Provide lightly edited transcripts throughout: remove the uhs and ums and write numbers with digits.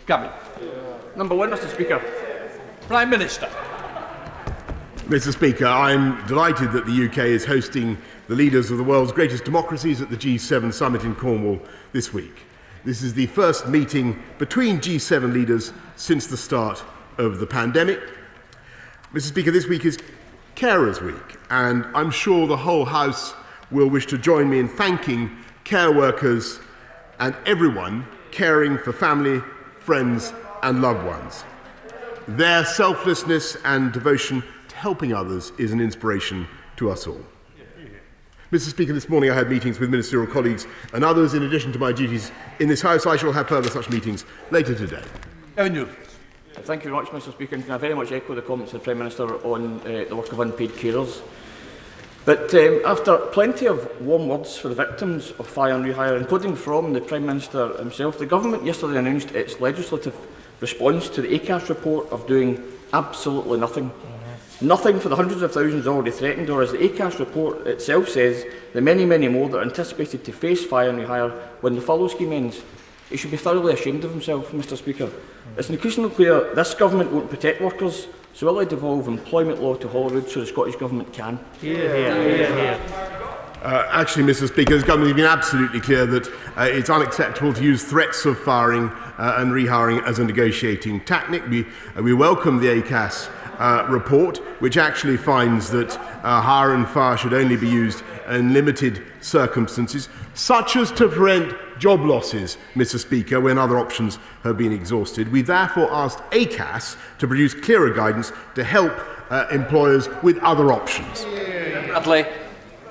Gammon. Number one, Mr. Speaker. Prime Minister. Mr. Speaker, I'm delighted that the UK is hosting the leaders of the world's greatest democracies at the G7 summit in Cornwall this week. This is the first meeting between G7 leaders since the start of the pandemic. Mr. Speaker, this week is Carers Week, and I'm sure the whole House will wish to join me in thanking care workers and everyone caring for family, friends and loved ones. Their selflessness and devotion to helping others is an inspiration to us all. Mr. Speaker, this morning I had meetings with ministerial colleagues and others. In addition to my duties in this House, I shall have further such meetings later today. Thank you very much, Mr. Speaker. And can I very much echo the comments of the Prime Minister on the work of unpaid carers. But after plenty of warm words for the victims of fire and rehire, including from the Prime Minister himself, the Government yesterday announced its legislative response to the ACAS report of doing absolutely nothing. Nothing for the hundreds of thousands already threatened, or as the ACAS report itself says, the many, many more that are anticipated to face fire and rehire when the furlough scheme ends. He should be thoroughly ashamed of himself, Mr. Speaker. It's increasingly clear this Government won't protect workers, so will it devolve employment law to Holyrood so the Scottish Government can? Actually, Mr. Speaker, this Government has been absolutely clear that it's unacceptable to use threats of firing and rehiring as a negotiating tactic. We welcome the ACAS report, which actually finds that hire and fire should only be used in limited circumstances, such as to prevent job losses, Mr. Speaker, when other options have been exhausted. We therefore asked ACAS to produce clearer guidance to help employers with other options. Bradley.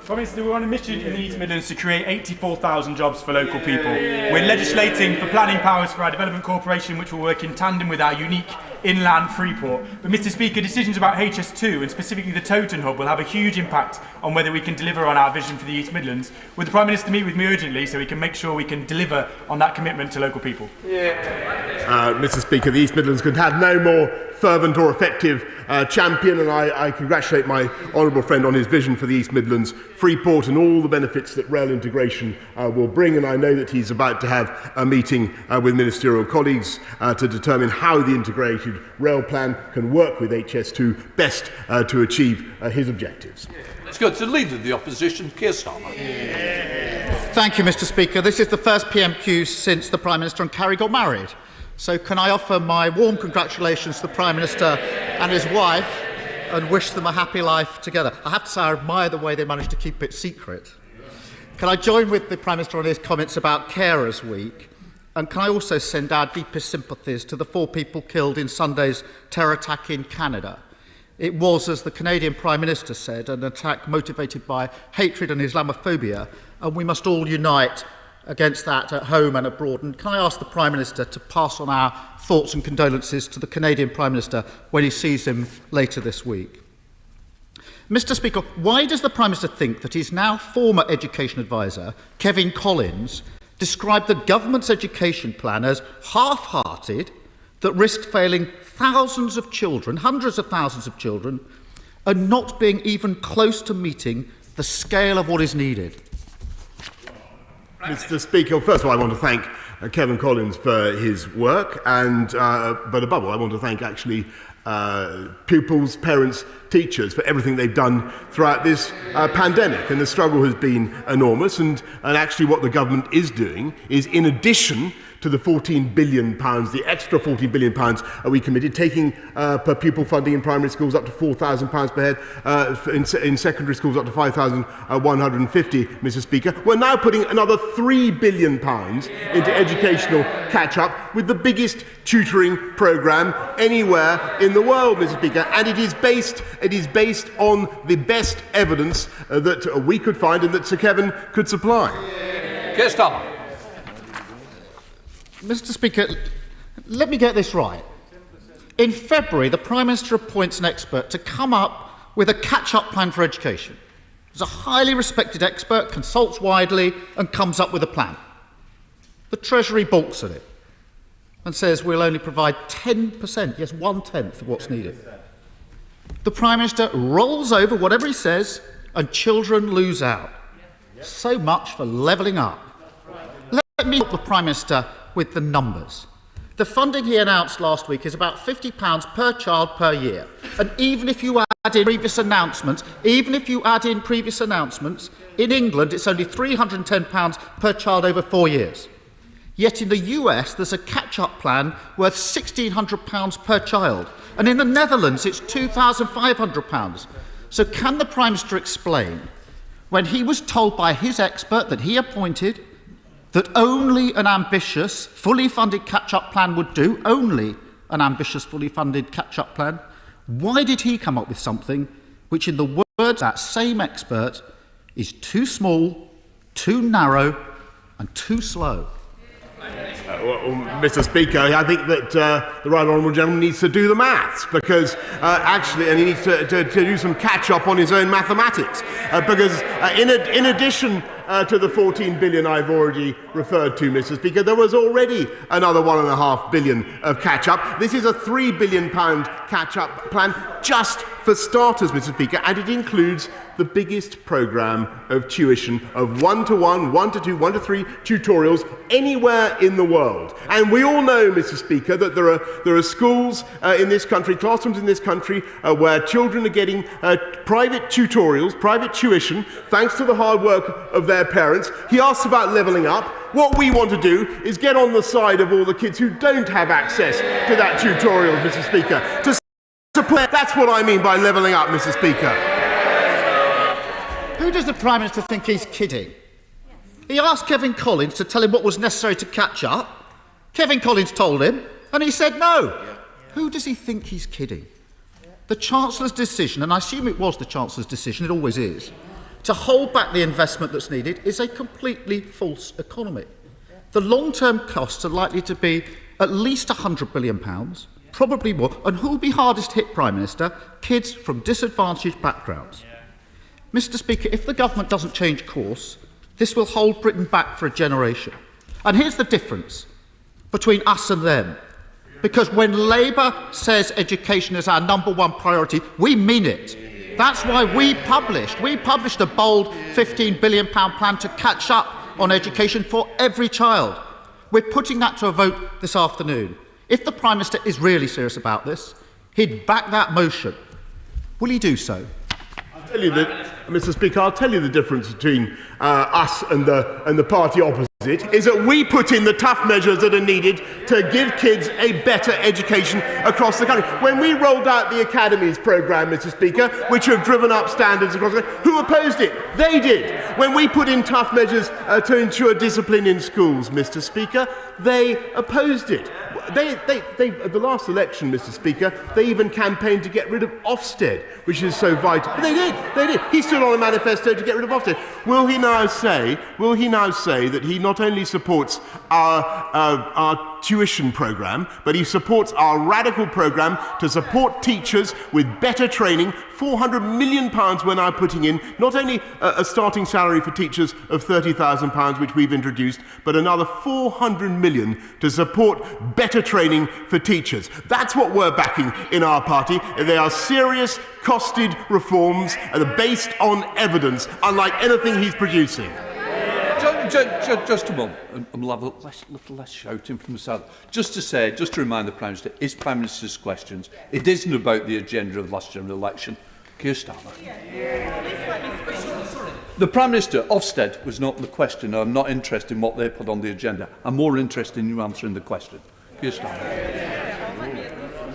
Prime Minister, we're on a mission in the East Midlands to create 84,000 jobs for local people. We're legislating for planning powers for our development corporation, which will work in tandem with our unique inland freeport. But, Mr. Speaker, decisions about HS2 and specifically the Toton Hub will have a huge impact on whether we can deliver on our vision for the East Midlands. Would the Prime Minister meet with me urgently so we can make sure we can deliver on that commitment to local people? Mr. Speaker, the East Midlands could have no more fervent or effective champion, and I congratulate my honourable friend on his vision for the East Midlands Freeport and all the benefits that rail integration will bring. And I know that he's about to have a meeting with ministerial colleagues to determine how the integrated rail plan can work with HS2 best to achieve his objectives. Let's go to the Leader of the Opposition, Keir Starmer. Thank you, Mr. Speaker. This is the first PMQs since the Prime Minister and Carrie got married. So can I offer my warm congratulations to the Prime Minister and his wife and wish them a happy life together. I have to say I admire the way they managed to keep it secret. Can I join with the Prime Minister on his comments about Carers Week? And can I also send our deepest sympathies to the 4 people killed in Sunday's terror attack in Canada? It was, as the Canadian Prime Minister said, an attack motivated by hatred and Islamophobia, and we must all unite against that at home and abroad. And can I ask the Prime Minister to pass on our thoughts and condolences to the Canadian Prime Minister when he sees him later this week? Mr. Speaker, why does the Prime Minister think that his now former education advisor, Kevin Collins, described the government's education plan as half-hearted, that risked failing thousands of children, hundreds of thousands of children, and not being even close to meeting the scale of what is needed? Mr. Speaker, first of all, I want to thank Kevin Collins for his work, and but above all, I want to thank actually pupils, parents, teachers for everything they've done throughout this pandemic. And the struggle has been enormous, and actually what the government is doing is, in addition to the £14 billion, the extra £14 billion we committed, taking per pupil funding in primary schools up to £4,000 per head, in secondary schools up to £5,150, Mr. Speaker. We're now putting another £3 billion into educational catch-up with the biggest tutoring programme anywhere in the world, Mr. Speaker, and it is based on the best evidence that we could find and that Sir Kevin could supply. Keir Starmer. Mr. Speaker, let me get this right. In February, the Prime Minister appoints an expert to come up with a catch-up plan for education. He's a highly respected expert, consults widely, and comes up with a plan. The Treasury balks at it and says we'll only provide 10%, yes, 1/10 of what's needed. The Prime Minister rolls over whatever he says, and children lose out. So much for levelling up. Let me help the Prime Minister with the numbers. The funding he announced last week is about £50 per child per year. And even if you add in previous announcements, in England it's only £310 per child over 4 years. Yet in the US there's a catch-up plan worth £1,600 per child. And in the Netherlands it's £2,500. So can the Prime Minister explain, when he was told by his expert that he appointed that only an ambitious, fully funded catch-up plan would do, only an ambitious, fully funded catch-up plan, why did he come up with something which, in the words of that same expert, is too small, too narrow and too slow? Mr. Speaker, I think that the Right Honourable Gentleman needs to do the maths, because and he needs to do some catch-up on his own mathematics, because in addition to the 14 billion I've already referred to, Mr. Speaker, there was already another £1.5 billion of catch-up. This is a £3 billion catch-up plan just for starters, Mr. Speaker, and it includes the biggest programme of tuition of 1-to-1, 1-to-2, 1-to-3 tutorials anywhere in the world. And we all know, Mr. Speaker, that there are schools in this country, classrooms in this country, where children are getting private tutorials, private tuition, thanks to the hard work of their parents. He asks about levelling up. What we want to do is get on the side of all the kids who don't have access to that tutorial, Mr. Speaker. To support, that's what I mean by levelling up, Mr. Speaker. Who does the Prime Minister think he's kidding? He asked Kevin Collins to tell him what was necessary to catch up. Kevin Collins told him, and he said no. Who does he think he's kidding? The Chancellor's decision, and I assume it was the Chancellor's decision, it always is, to hold back the investment that's needed is a completely false economy. The long-term costs are likely to be at least £100 billion, probably more, and who will be hardest hit, Prime Minister? Kids from disadvantaged backgrounds. Mr. Speaker, if the government doesn't change course, this will hold Britain back for a generation. And here's the difference between us and them. Because when Labour says education is our #1 priority, we mean it. That's why we published a bold £15 billion plan to catch up on education for every child. We're putting that to a vote this afternoon. If the Prime Minister is really serious about this, he'd back that motion. Will he do so? I'll tell you that, Mr. Speaker, I'll tell you the difference between us and the party opposite is that we put in the tough measures that are needed to give kids a better education across the country. When we rolled out the Academies programme, Mr. Speaker, which have driven up standards across the country, who opposed it? They did. When we put in tough measures to ensure discipline in schools, Mr. Speaker, they opposed it. At the last election, Mr. Speaker, they even campaigned to get rid of Ofsted, which is so vital. They did. He stood on a manifesto to get rid of Ofsted. Will he now say that he not only supports our tuition programme, but he supports our radical programme to support teachers with better training? £400 million we're now putting in, not only a starting salary for teachers of £30,000, which we've introduced, but another £400 million to support better training for teachers. That's what we're backing in our party. They are serious, costed reforms and are based on evidence, unlike anything he's producing. Just a moment, and we'll have a little less shouting from the south. Just to remind the Prime Minister, his Prime Minister's questions, it isn't about the agenda of last general election. Keir Starmer. The Prime Minister, Ofsted, was not the question. I'm not interested in what they put on the agenda. I'm more interested in you answering the question. Keir Starmer.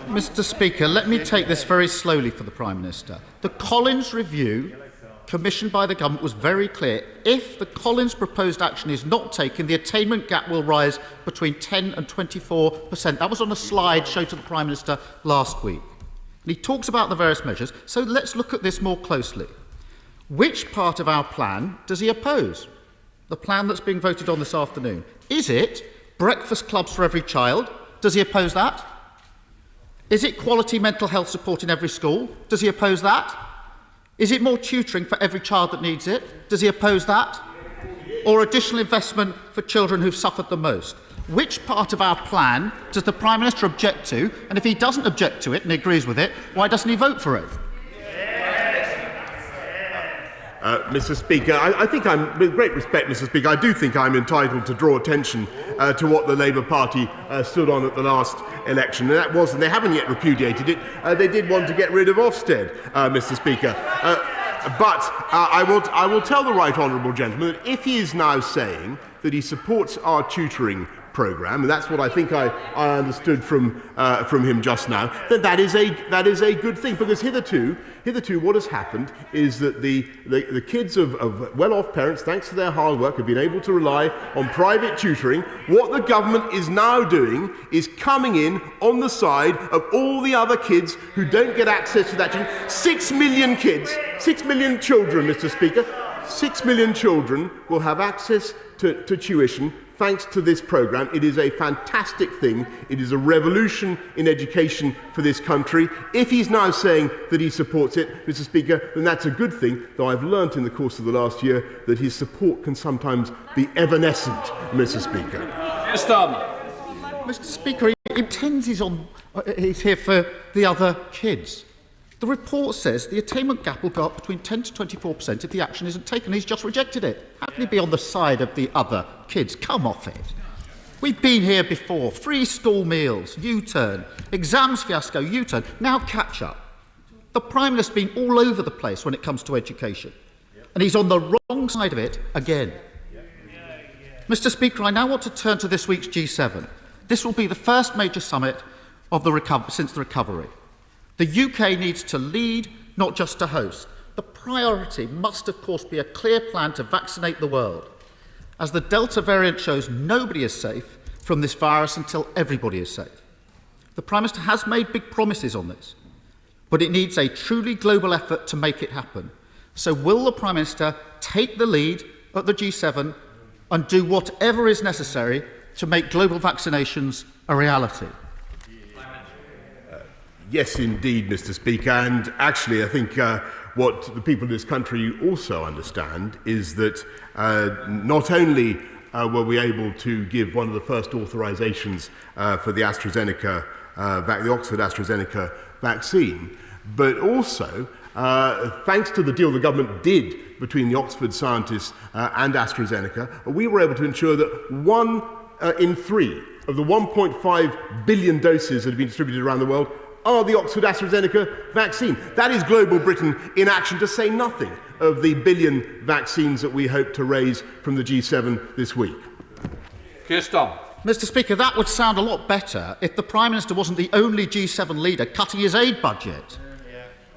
Mr. Speaker, let me take this very slowly for the Prime Minister. The Collins review commissioned by the government was very clear. If the Collins proposed action is not taken, the attainment gap will rise between 10 and 24%. That was on a slide shown to the Prime Minister last week. And he talks about the various measures, so let's look at this more closely. Which part of our plan does he oppose? The plan that's being voted on this afternoon. Is it breakfast clubs for every child? Does he oppose that? Is it quality mental health support in every school? Does he oppose that? Is it more tutoring for every child that needs it? Does he oppose that? Or additional investment for children who've suffered the most? Which part of our plan does the Prime Minister object to? And if he doesn't object to it and agrees with it, why doesn't he vote for it? Mr. Speaker, I think I'm, with great respect, Mr. Speaker, I do think I'm entitled to draw attention to what the Labour Party stood on at the last election, and that was, and they haven't yet repudiated it, they did want to get rid of Ofsted, Mr. Speaker. But I will tell the right honourable gentleman that if he is now saying that he supports our tutoring programme, and that's what I think I understood from him just now, then that is a good thing, because hitherto what has happened is that the kids of well-off parents, thanks to their hard work, have been able to rely on private tutoring. What the government is now doing is coming in on the side of all the other kids who don't get access to that tutoring. 6 million kids, 6 million children, Mr. Speaker, 6 million children will have access to tuition thanks to this programme. It is a fantastic thing. It is a revolution in education for this country. If he's now saying that he supports it, Mr. Speaker, then that's a good thing, though I've learnt in the course of the last year that his support can sometimes be evanescent, Mr. Speaker. Keir Starmer. Mr. Speaker, he pretends he's here for the other kids. The report says the attainment gap will go up between 10 to 24% if the action isn't taken. He's just rejected it. How can he be on the side of the other kids? Come off it. We've been here before. Free school meals, U-turn, exams fiasco, U-turn, now catch up. The Prime Minister's been all over the place when it comes to education. And he's on the wrong side of it again. Mr. Speaker, I now want to turn to this week's G7. This will be the first major summit of since the recovery. The UK needs to lead, not just to host. The priority must, of course, be a clear plan to vaccinate the world. As the Delta variant shows, nobody is safe from this virus until everybody is safe. The Prime Minister has made big promises on this, but it needs a truly global effort to make it happen. So will the Prime Minister take the lead at the G7 and do whatever is necessary to make global vaccinations a reality? Yes, indeed, Mr. Speaker. And actually, I think what the people of this country also understand is that not only were we able to give one of the first authorisations for the AstraZeneca, the Oxford AstraZeneca vaccine, but also, thanks to the deal the government did between the Oxford scientists and AstraZeneca, we were able to ensure that 1 in 3 of the 1.5 billion doses that have been distributed around the world are the Oxford AstraZeneca vaccine. That is global Britain in action, to say nothing of the billion vaccines that we hope to raise from the G7 this week. Keir Starmer. Mr. Speaker, that would sound a lot better if the Prime Minister wasn't the only G7 leader cutting his aid budget.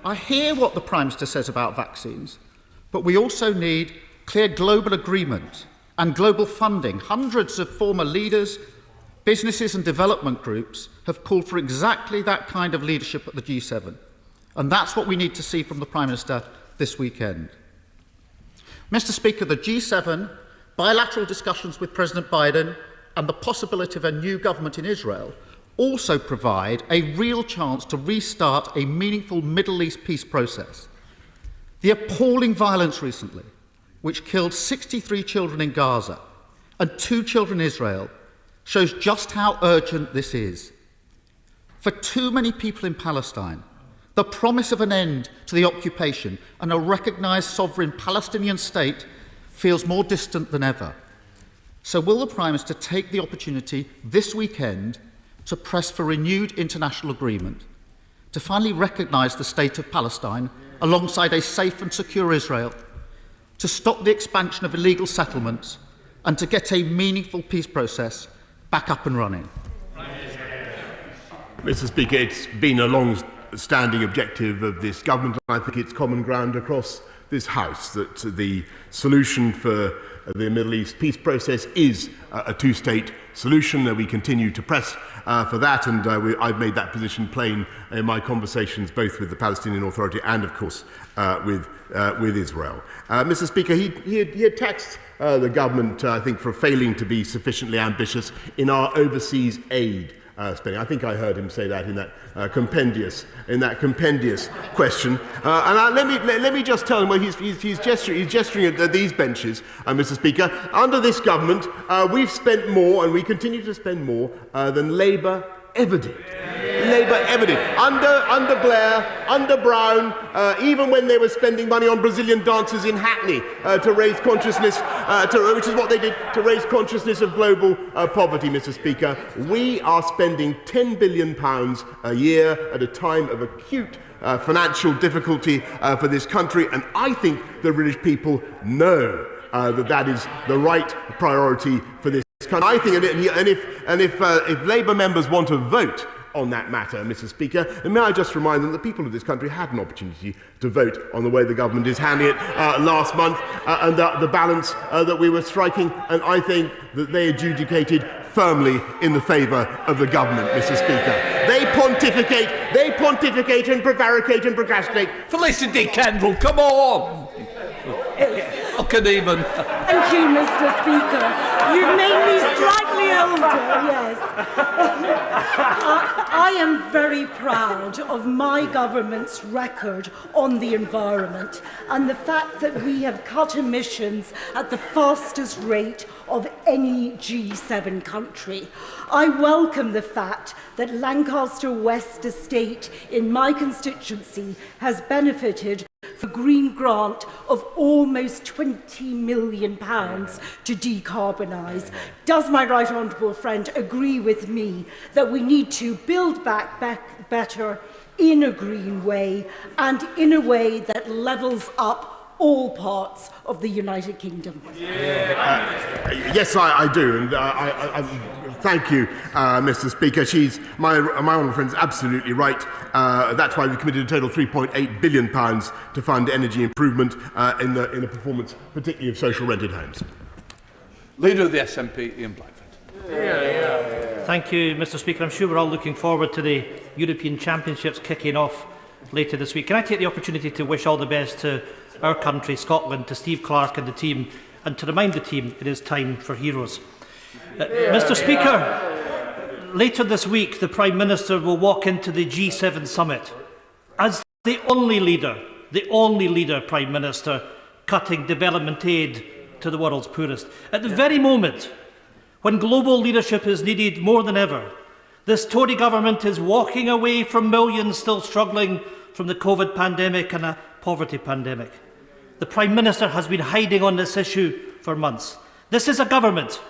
I hear what the Prime Minister says about vaccines, but we also need clear global agreement and global funding. Hundreds of former leaders, businesses and development groups have called for exactly that kind of leadership at the G7. And that's what we need to see from the Prime Minister this weekend. Mr. Speaker, the G7, bilateral discussions with President Biden and the possibility of a new government in Israel also provide a real chance to restart a meaningful Middle East peace process. The appalling violence recently, which killed 63 children in Gaza and 2 children in Israel, shows just how urgent this is. For too many people in Palestine, the promise of an end to the occupation and a recognised sovereign Palestinian state feels more distant than ever. So will the Prime Minister take the opportunity this weekend to press for renewed international agreement, to finally recognise the state of Palestine alongside a safe and secure Israel, to stop the expansion of illegal settlements, and to get a meaningful peace process back up and running? Mr. Speaker, it's been a long-standing objective of this government, and I think it's common ground across this House that the solution for the Middle East peace process is a two-state solution. We continue to press for that, and I've made that position plain in my conversations both with the Palestinian Authority and, of course, with Israel. Mr. Speaker, he attacked the government, I think, for failing to be sufficiently ambitious in our overseas aid spending. I think I heard him say that in that compendious question. And let me just tell him, well, he's gesturing at these benches, Mr. Speaker. Under this government, we've spent more, and we continue to spend more than Labour ever did. Labour ever did. Under Blair, under Brown, even when they were spending money on Brazilian dancers in Hackney to raise consciousness, which is what they did, to raise consciousness of global poverty, Mr. Speaker. We are spending £10 billion a year at a time of acute financial difficulty for this country, and I think the British people know that is the right priority for this country. I think, and if Labour members want to vote on that matter, Mr. Speaker, and may I just remind them that the people of this country had an opportunity to vote on the way the government is handling it last month and the balance that we were striking, and I think that they adjudicated firmly in the favour of the government, Mr. Speaker. They pontificate and prevaricate and procrastinate. Felicity Kendall, come on! I can even. Thank you, Mr. Speaker. You've made me slightly older, yes. I am very proud of my government's record on the environment and the fact that we have cut emissions at the fastest rate of any G7 country. I welcome the fact that Lancaster West Estate in my constituency has benefited from a green grant of almost £20 million to decarbonise. Does my right honourable friend agree with me that we need to build back better in a green way and in a way that levels up all parts of the United Kingdom? Yes, I do, and I thank you, Mr. Speaker. My honourable friend's absolutely right. That's why we committed a total of £3.8 billion to fund energy improvement in the performance, particularly of social rented homes. Leader of the SNP, Ian Blackford. Thank you, Mr. Speaker. I'm sure we're all looking forward to the European Championships kicking off later this week. Can I take the opportunity to wish all the best to our country, Scotland, to Steve Clark and the team, and to remind the team it is time for heroes. Mr. Speaker, later this week the Prime Minister will walk into the G7 summit as the only leader, Prime Minister, cutting development aid to the world's poorest. At the very moment when global leadership is needed more than ever, this Tory government is walking away from millions still struggling from the COVID pandemic and a poverty pandemic. The Prime Minister has been hiding on this issue for months. This is a government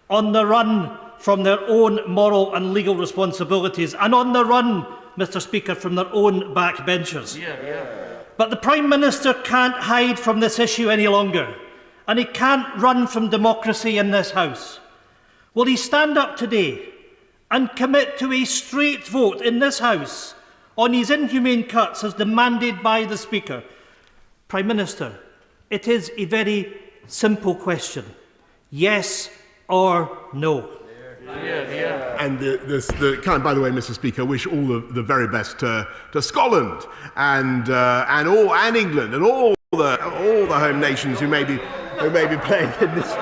on the run from their own moral and legal responsibilities, and on the run, Mr. Speaker, from their own backbenchers. But the Prime Minister can't hide from this issue any longer, and he can't run from democracy in this House. Will he stand up today and commit to a straight vote in this House on his inhumane cuts as demanded by the Speaker? Prime Minister, it is a very simple question. Yes or no? And by the way, Mr. Speaker, wish all the very best to Scotland and England and all the home nations who may be playing in this.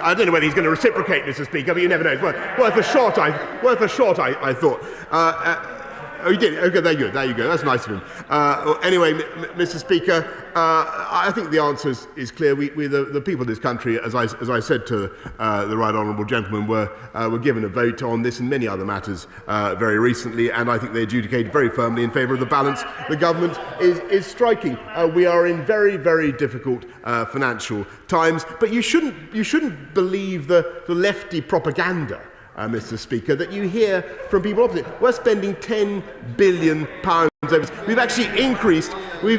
I don't know whether he's going to reciprocate, Mr. Speaker, but you never know. It's worth a shot. I thought. Oh, you did? Okay, there you go. That's nice of him. Anyway, Mr. Speaker, I think the answer is clear. We the people of this country, as I said to the right honourable gentleman, were given a vote on this and many other matters very recently, and I think they adjudicated very firmly in favour of the balance the government is striking. We are in very, very difficult financial times, but you shouldn't believe the lefty propaganda, Mr. Speaker, that you hear from people opposite. We're spending £10 billion over. We've actually increased. All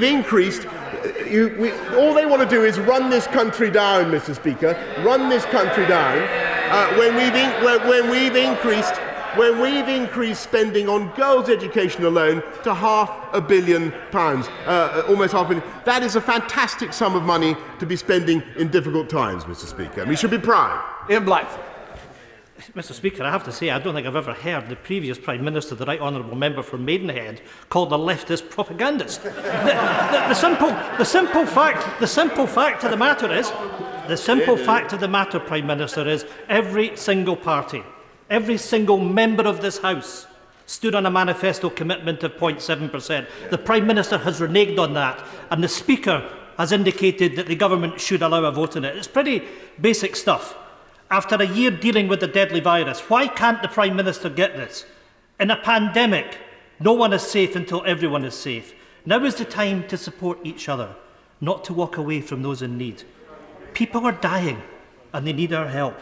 they want to do is run this country down, Mr. Speaker. Run this country down. When we've increased spending on girls' education alone to £500 million, almost £500 million. That is a fantastic sum of money to be spending in difficult times, Mr. Speaker. We should be proud. Ian Blackford. Mr. Speaker, I have to say I don't think I've ever heard the previous Prime Minister, the right honourable member from Maidenhead, called a leftist propagandist. The simple fact of the matter, Prime Minister, is every single party, every single member of this House stood on a manifesto commitment of 0.7%. The Prime Minister has reneged on that, and the Speaker has indicated that the government should allow a vote on it. It's pretty basic stuff. After a year dealing with the deadly virus, why can't the Prime Minister get this? In a pandemic, no one is safe until everyone is safe. Now is the time to support each other, not to walk away from those in need. People are dying and they need our help.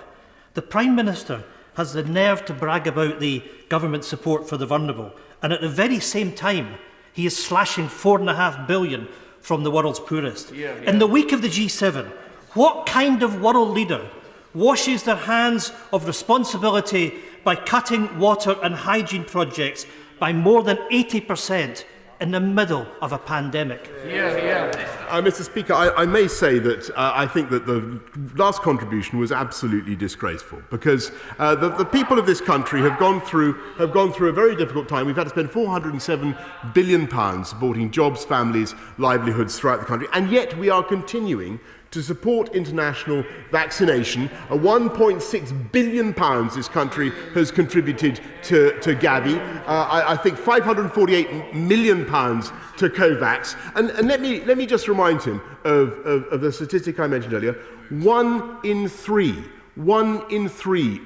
The Prime Minister has the nerve to brag about the government support for the vulnerable, and at the very same time, he is slashing £4.5 billion from the world's poorest. In the week of the G7, what kind of world leader washes their hands of responsibility by cutting water and hygiene projects by more than 80% in the middle of a pandemic? Mr. Speaker, I may say that I think that the last contribution was absolutely disgraceful, because the people of this country have gone through a very difficult time. We've had to spend £407 billion supporting jobs, families, livelihoods throughout the country, and yet we are continuing to support international vaccination. £1.6 billion this country has contributed to Gavi. I think £548 million to COVAX. And let me just remind him of the statistic I mentioned earlier. 1 in 3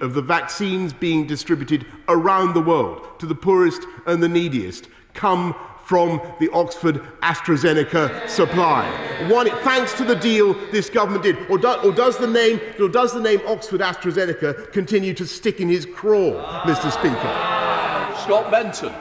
of the vaccines being distributed around the world to the poorest and the neediest come from the Oxford AstraZeneca supply. Thanks to the deal this government did. Or does the name Oxford AstraZeneca continue to stick in his craw, Mr. Speaker? Scott Benton.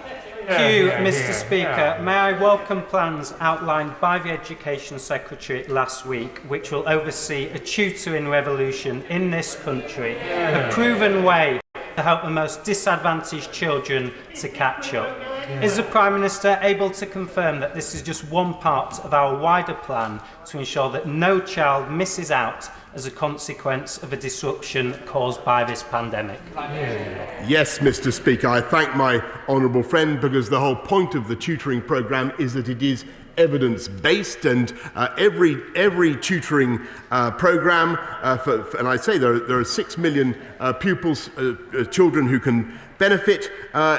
Thank you, Mr. Speaker. May I welcome plans outlined by the Education Secretary last week, which will oversee a tutoring revolution in this country, a proven way to help the most disadvantaged children to catch up. Is the Prime Minister able to confirm that this is just one part of our wider plan to ensure that no child misses out as a consequence of a disruption caused by this pandemic? Yes, Mr. Speaker. I thank my honourable friend, because the whole point of the tutoring programme is that it is evidence-based, and every tutoring programme, and I say there are 6 million pupils, children who can benefit,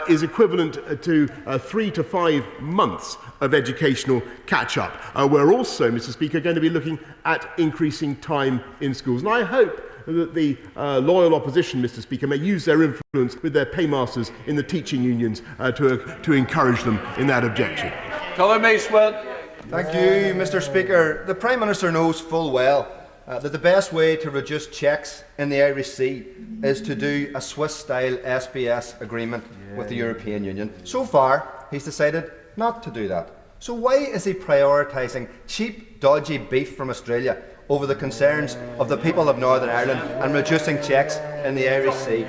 is equivalent to 3 to 5 months of educational catch-up. We're also, Mr. Speaker, going to be looking at increasing time in schools, and I hope that the loyal opposition, Mr. Speaker, may use their influence with their paymasters in the teaching unions to encourage them in that objection. Colin Masewell. Thank you, Mr. Speaker. The Prime Minister knows full well that the best way to reduce checks in the Irish Sea is to do a Swiss-style SBS agreement with the European Union. So far, he's decided not to do that. So why is he prioritising cheap, dodgy beef from Australia over the concerns of the people of Northern Ireland and reducing checks in the Irish Sea?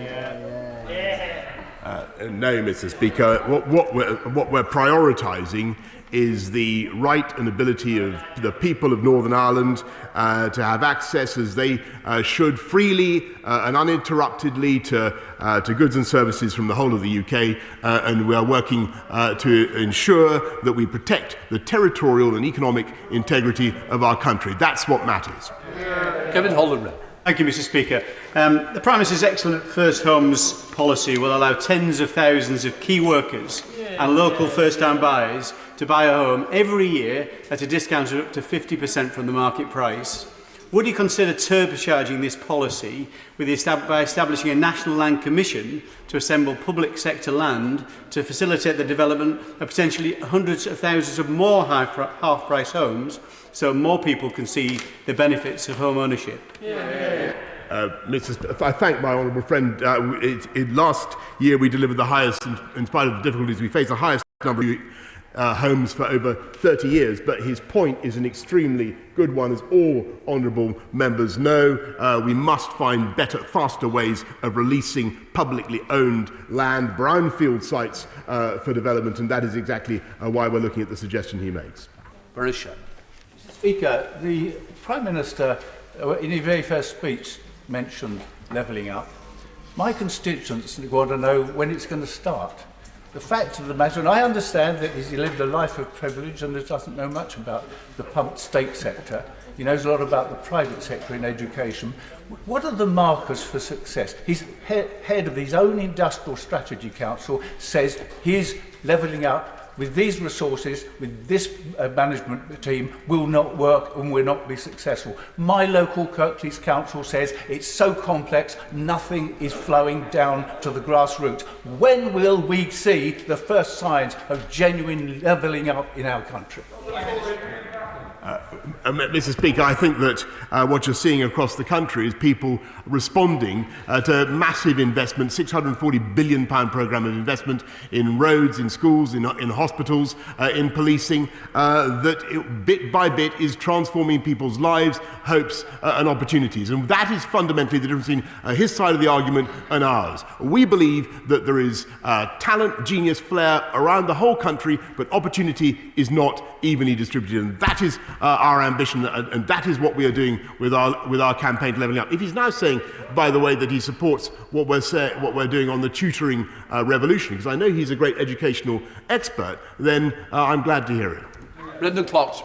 No, Mr. Speaker. What we're prioritising is the right and ability of the people of Northern Ireland to have access, as they should, freely and uninterruptedly to goods and services from the whole of the UK, and we are working to ensure that we protect the territorial and economic integrity of our country. That's what matters. Kevin Holland. Thank you, Mr. Speaker. The Prime Minister's excellent First Homes policy will allow tens of thousands of key workers and local first-time buyers to buy a home every year at a discount of up to 50% from the market price. Would you consider turbocharging this policy by establishing a National Land Commission to assemble public sector land to facilitate the development of potentially hundreds of thousands of more half-price homes, so more people can see the benefits of home ownership? I thank my honourable friend. Last year we delivered the highest, in spite of the difficulties we face, the highest number of homes for over 30 years, but his point is an extremely good one, as all honourable members know. We must find better, faster ways of releasing publicly owned land, brownfield sites for development, and that is exactly why we're looking at the suggestion he makes. Barisha. Mr. Speaker, the Prime Minister, in his very first speech, mentioned levelling up. My constituents want to know when it's going to start. The fact of the matter, and I understand that he's lived a life of privilege and doesn't know much about the pumped state sector. He knows a lot about the private sector in education. What are the markers for success? He's head of his own Industrial Strategy Council, says he's levelling up with these resources, with this management team, will not work and will not be successful. My local Kirklees Council says it's so complex, nothing is flowing down to the grassroots. When will we see the first signs of genuine levelling up in our country? Mr. Speaker, I think that what you're seeing across the country is people responding to massive investment, £640 billion programme of investment in roads, in schools, in hospitals, in policing, that bit by bit is transforming people's lives, hopes and opportunities. And that is fundamentally the difference between his side of the argument and ours. We believe that there is talent, genius, flair around the whole country, but opportunity is not evenly distributed. And that is our ambition, and that is what we are doing with our campaign to levelling up. If he's now saying, by the way, that he supports what we're doing on the tutoring revolution, because I know he's a great educational expert, then I'm glad to hear it. Brendan Clark.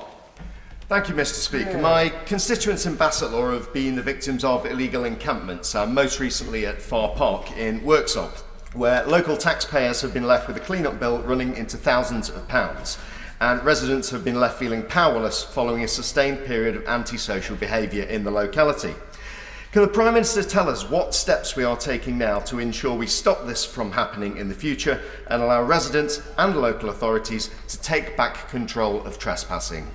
Thank you, Mr. Speaker. My constituents in Bassetlaw have been the victims of illegal encampments, most recently at Far Park in Worksop, where local taxpayers have been left with a clean-up bill running into thousands of pounds, and residents have been left feeling powerless following a sustained period of antisocial behaviour in the locality. Can the Prime Minister tell us what steps we are taking now to ensure we stop this from happening in the future and allow residents and local authorities to take back control of trespassing?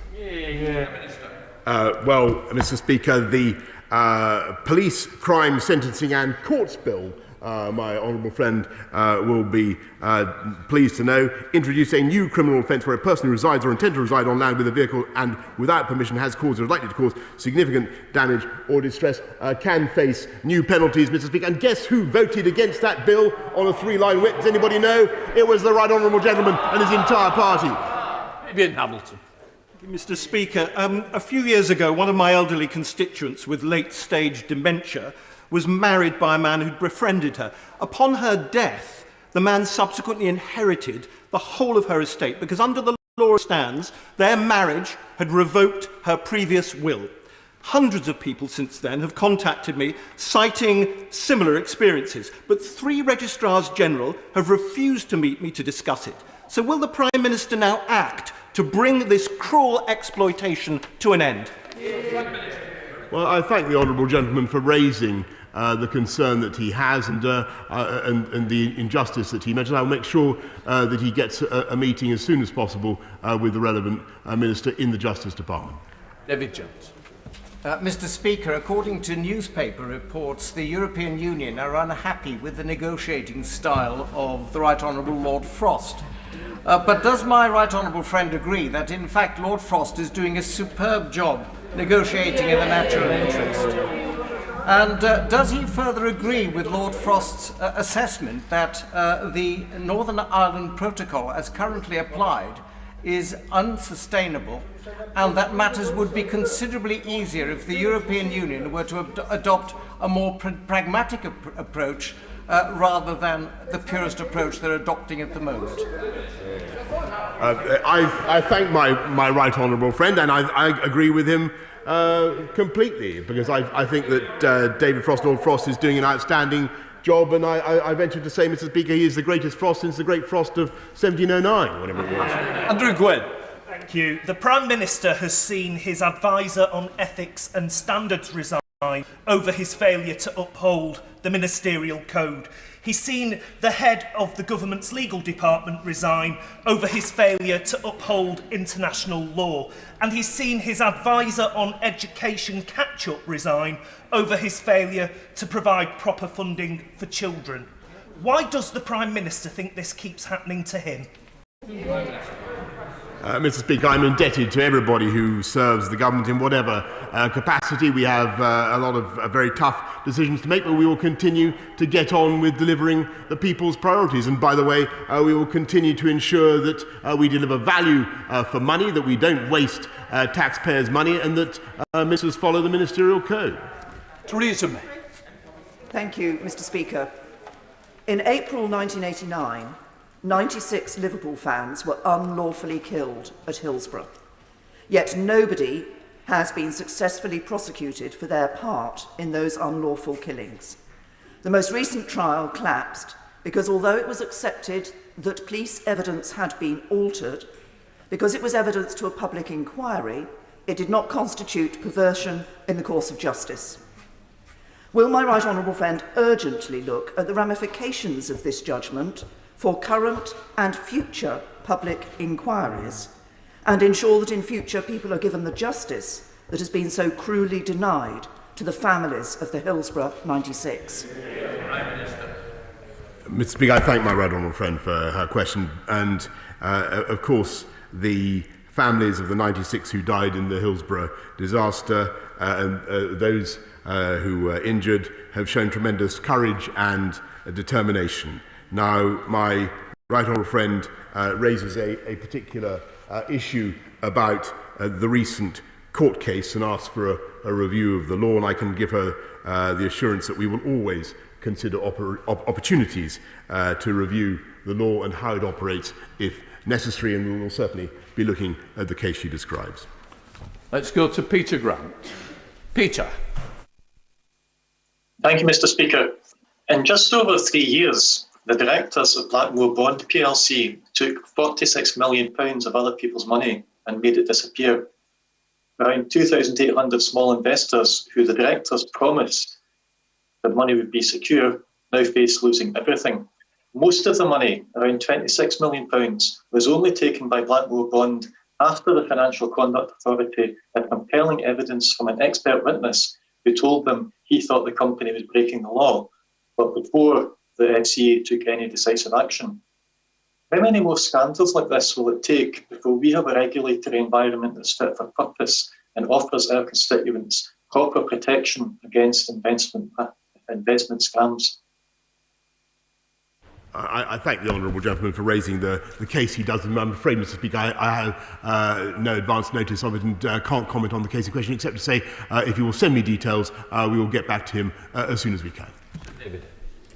Well, Mr. Speaker, the Police, Crime, Sentencing and Courts Bill, my honourable friend will be pleased to know, introduce a new criminal offence where a person who resides or intends to reside on land with a vehicle and without permission has caused or is likely to cause significant damage or distress can face new penalties, Mr. Speaker. And guess who voted against that bill on a three-line whip? Does anybody know? It was the right honourable gentleman and his entire party. Ian Hamilton. Mr. Speaker, a few years ago, one of my elderly constituents with late-stage dementia was married by a man who'd befriended her. Upon her death, the man subsequently inherited the whole of her estate because under the law stands, their marriage had revoked her previous will. Hundreds of people since then have contacted me citing similar experiences, but 3 registrars general have refused to meet me to discuss it. So will the Prime Minister now act to bring this cruel exploitation to an end? Well, I thank the honourable gentleman for raising the concern that he has and the injustice that he mentioned. I will make sure that he gets a meeting as soon as possible with the relevant minister in the Justice Department. David Jones. Mr. Speaker, according to newspaper reports, the European Union are unhappy with the negotiating style of the Right Honourable Lord Frost. But does my right honourable friend agree that, in fact, Lord Frost is doing a superb job negotiating in the national interest? And does he further agree with Lord Frost's assessment that the Northern Ireland Protocol, as currently applied, is unsustainable and that matters would be considerably easier if the European Union were to adopt a more pragmatic approach rather than the purist approach they're adopting at the moment? I thank my right honourable friend, and I agree with him completely, because I think that David Frost, Lord Frost, is doing an outstanding job, and I venture to say, Mr. Speaker, he is the greatest Frost since the Great Frost of 1709, whatever it was. Andrew Gwynn. Thank you. The Prime Minister has seen his advisor on ethics and standards resign over his failure to uphold the ministerial code. He's seen the head of the government's legal department resign over his failure to uphold international law. And he's seen his advisor on education catch-up resign over his failure to provide proper funding for children. Why does the Prime Minister think this keeps happening to him? Mr. Speaker, I'm indebted to everybody who serves the government in whatever capacity. We have a lot of very tough decisions to make, but we will continue to get on with delivering the people's priorities. And by the way, we will continue to ensure that we deliver value for money, that we don't waste taxpayers' money, and that ministers follow the ministerial code. Theresa May. Thank you, Mr. Speaker. In April 1989, 96 Liverpool fans were unlawfully killed at Hillsborough. Yet nobody has been successfully prosecuted for their part in those unlawful killings. The most recent trial collapsed because although it was accepted that police evidence had been altered, because it was evidence to a public inquiry, it did not constitute perversion in the course of justice. Will my right honourable friend urgently look at the ramifications of this judgment for current and future public inquiries, and ensure that in future people are given the justice that has been so cruelly denied to the families of the Hillsborough 96? Mr. Speaker, I thank my right honourable friend for her question, and of course the families of the 96 who died in the Hillsborough disaster and those who were injured have shown tremendous courage and determination. Now, my right honourable friend raises a particular issue about the recent court case and asks for a review of the law, and I can give her the assurance that we will always consider opportunities to review the law and how it operates if necessary, and we will certainly be looking at the case she describes. Let's go to Peter Grant. Peter. Thank you, Mr. Speaker. In just over 3 years, the directors of Blackmore Bond plc took £46 million of other people's money and made it disappear. Around 2,800 small investors who the directors promised that money would be secure now face losing everything. Most of the money, around £26 million, was only taken by Blackmore Bond after the Financial Conduct Authority had compelling evidence from an expert witness who told them he thought the company was breaking the law, but before the FCA took any decisive action. How many more scandals like this will it take before we have a regulatory environment that's fit for purpose and offers our constituents proper protection against investment scams? I thank the honourable gentleman for raising the case he does. I'm afraid, Mr. Speaker, I have no advance notice of it and can't comment on the case in question, except to say if you will send me details, we will get back to him as soon as we can. David.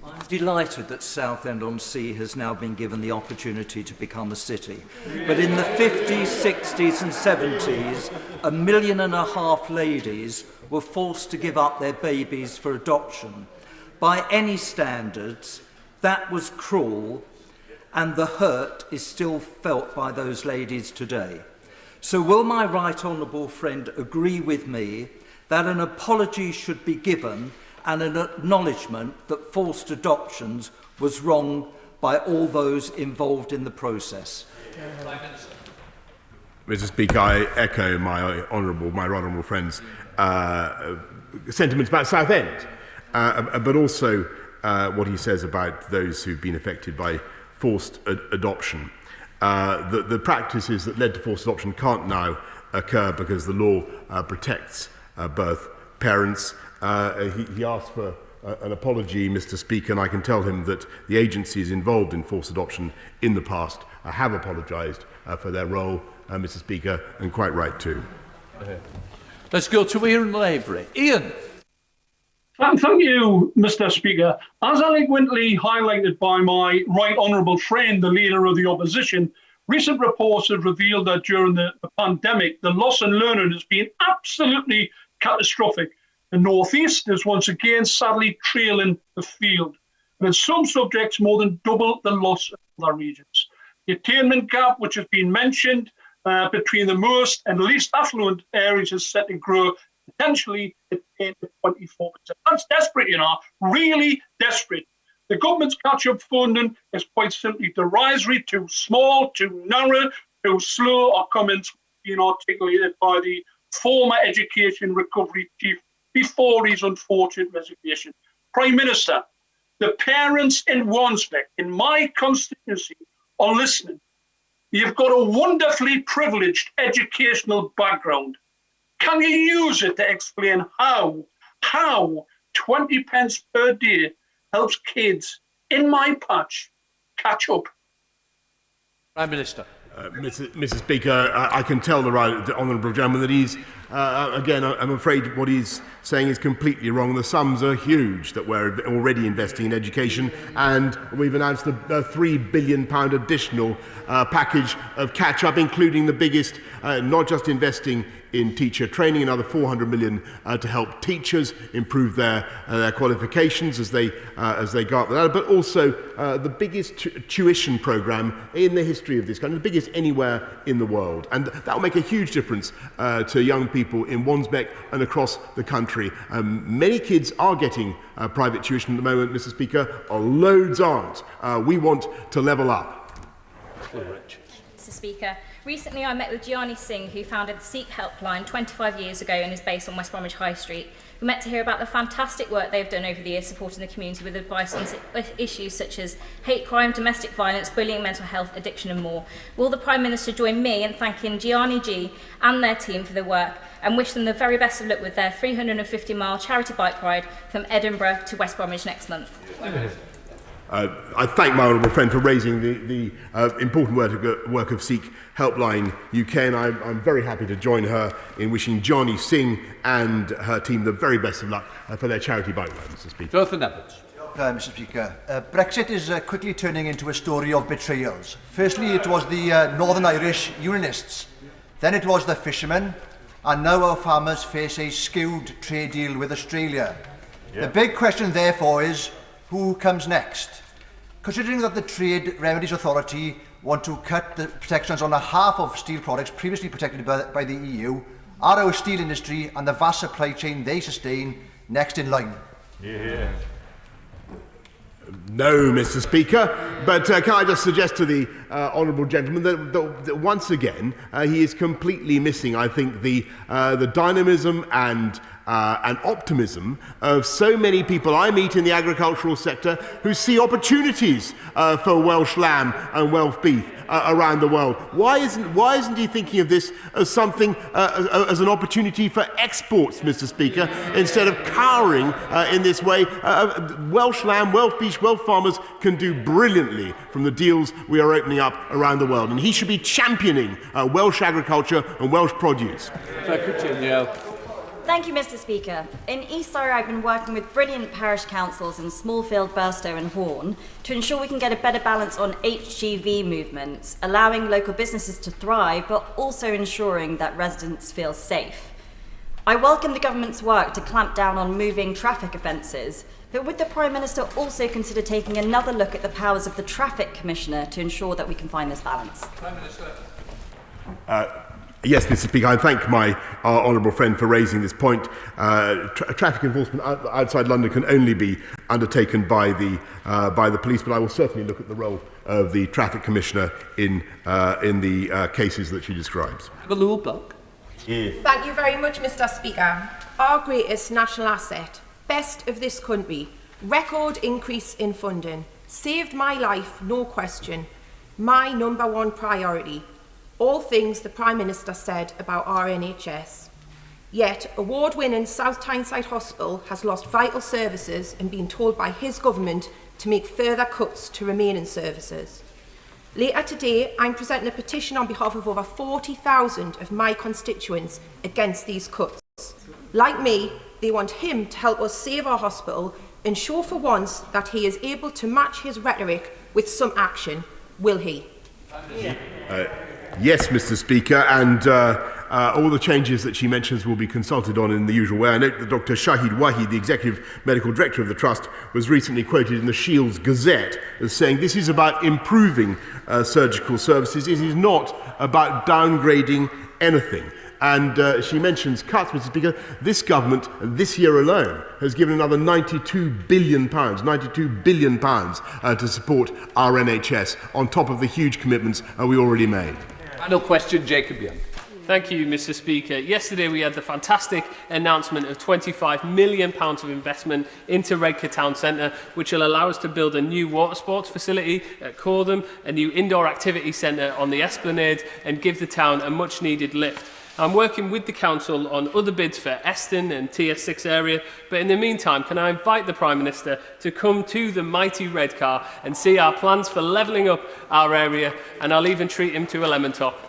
I'm delighted that Southend-on-Sea has now been given the opportunity to become a city. But in the 50s, 60s and 70s, 1.5 million ladies were forced to give up their babies for adoption. By any standards, that was cruel, and the hurt is still felt by those ladies today. So will my right honourable friend agree with me that an apology should be given and an acknowledgement that forced adoptions was wrong by all those involved in the process? Mr. Speaker, I echo my right honourable friend's sentiments about Southend, but also what he says about those who've been affected by forced adoption. The practices that led to forced adoption can't now occur because the law protects both parents. He asked for an apology, Mr. Speaker, and I can tell him that the agencies involved in forced adoption in the past have apologised for their role, Mr. Speaker, and quite right too. Let's go to Ian Lavery. Ian. Thank you, Mr. Speaker. As eloquently highlighted by my right honourable friend, the Leader of the Opposition, recent reports have revealed that during the pandemic, the loss in learning has been absolutely catastrophic. The North East is once again sadly trailing the field, and in some subjects more than double the loss in other regions. The attainment gap, which has been mentioned, between the most and least affluent areas is set to grow potentially at 10 to 24%. That's desperate, you know, really desperate. The government's catch-up funding is quite simply derisory, too small, too narrow, too slow, are comments being articulated by the former Education Recovery Chief before his unfortunate resignation. Prime Minister, the parents in Wansbeck, in my constituency, are listening. You've got a wonderfully privileged educational background. Can you use it to explain how 20 pence per day helps kids in my patch catch up? Prime Minister. Mr. Speaker, I can tell the honourable gentleman that he's, again, I'm afraid what he's saying is completely wrong. The sums are huge that we're already investing in education, and we've announced the £3 billion additional package of catch-up, including the biggest, not just investing in teacher training, another 400 million to help teachers improve their qualifications as they go up the ladder, but also the biggest tuition programme in the history of this country, the biggest anywhere in the world. And that will make a huge difference to young people in Wansbeck and across the country. Many kids are getting private tuition at the moment, Mr. Speaker. Loads aren't. We want to level up. Mr. Speaker, recently I met with Gianni Singh, who founded the Sikh Helpline 25 years ago and is based on West Bromwich High Street. We met to hear about the fantastic work they've done over the years supporting the community with advice on issues such as hate crime, domestic violence, bullying, mental health, addiction and more. Will the Prime Minister join me in thanking Gianni G and their team for their work and wish them the very best of luck with their 350-mile charity bike ride from Edinburgh to West Bromwich next month? I thank my honourable friend for raising the important work of Sikh Helpline UK, and I'm very happy to join her in wishing Johnny Singh and her team the very best of luck for their charity bike ride, Mr. Speaker. Jonathan Edwards. Mr. Speaker, Brexit is quickly turning into a story of betrayals. Firstly, it was the Northern Irish Unionists, then it was the fishermen, and now our farmers face a skewed trade deal with Australia. The big question, therefore, is who comes next? Considering that the Trade Remedies Authority want to cut the protections on a half of steel products previously protected by the EU, are our steel industry and the vast supply chain they sustain next in line? Yeah. No, Mr. Speaker, but can I just suggest to the honourable gentleman that once again he is completely missing, I think, the dynamism and optimism of so many people I meet in the agricultural sector who see opportunities for Welsh lamb and Welsh beef around the world. Why isn't he thinking of this as something as an opportunity for exports, Mr. Speaker, instead of cowering in this way? Welsh lamb, Welsh beef, Welsh farmers can do brilliantly from the deals we are opening up around the world, and he should be championing Welsh agriculture and Welsh produce. Thank you, Mr. Speaker. In East Surrey, I've been working with brilliant parish councils in Smallfield, Burstow and Horn to ensure we can get a better balance on HGV movements, allowing local businesses to thrive, but also ensuring that residents feel safe. I welcome the government's work to clamp down on moving traffic offences, but would the Prime Minister also consider taking another look at the powers of the Traffic Commissioner to ensure that we can find this balance? Prime Minister. Yes, Mr. Speaker, I thank my honourable friend for raising this point. Traffic enforcement outside London can only be undertaken by the police, but I will certainly look at the role of the Traffic Commissioner in the cases that she describes. Thank you very much, Mr. Speaker. Our greatest national asset, best of this country, record increase in funding, saved my life, no question, my number one priority. All things the Prime Minister said about our NHS. Yet, award-winning South Tyneside Hospital has lost vital services and been told by his government to make further cuts to remaining services. Later today, I'm presenting a petition on behalf of over 40,000 of my constituents against these cuts. Like me, they want him to help us save our hospital and show for once that he is able to match his rhetoric with some action. Will he? Yes, Mr. Speaker, and all the changes that she mentions will be consulted on in the usual way. I note that Dr. Shahid Wahi, the Executive Medical Director of the Trust, was recently quoted in the Shields Gazette as saying this is about improving surgical services. It is not about downgrading anything. And she mentions cuts, Mr. Speaker. This government, this year alone, has given another £92 billion to support our NHS, on top of the huge commitments we already made. Final question, Jacob Young. Thank you, Mr. Speaker. Yesterday we had the fantastic announcement of £25 million of investment into Redcar Town Centre, which will allow us to build a new water sports facility at Cortham, a new indoor activity centre on the Esplanade, and give the town a much-needed lift. I'm working with the Council on other bids for Eston and TS6 area, but in the meantime, can I invite the Prime Minister to come to the mighty Redcar and see our plans for levelling up our area, and I'll even treat him to a lemon top.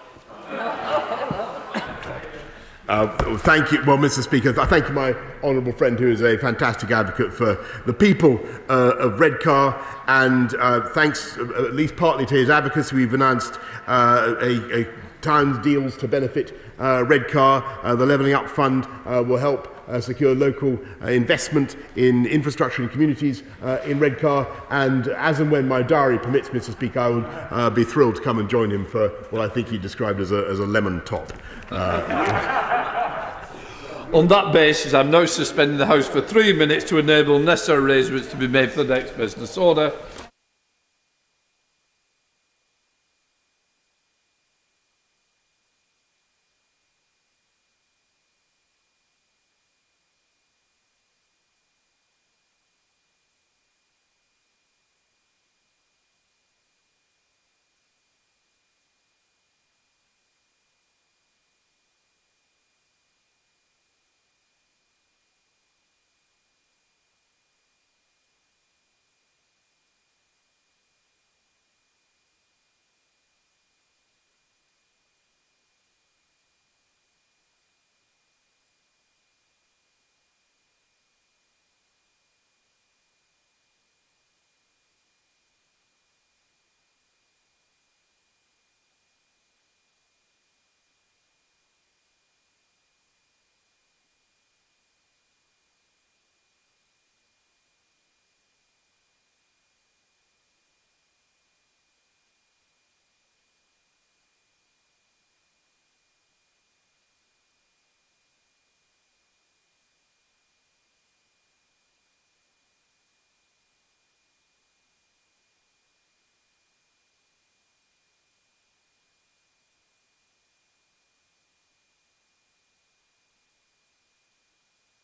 Thank you. Well, Mr. Speaker, I thank you, my honourable friend, who is a fantastic advocate for the people of Redcar, and thanks, at least partly to his advocacy, we've announced a towns deals to benefit Redcar. The Levelling Up Fund will help secure local investment in infrastructure and communities in Redcar, and as and when my diary permits, Mr. Speaker, I will be thrilled to come and join him for what I think he described as a lemon top. On that basis, I'm now suspending the House for 3 minutes to enable necessary arrangements to be made for the next business order.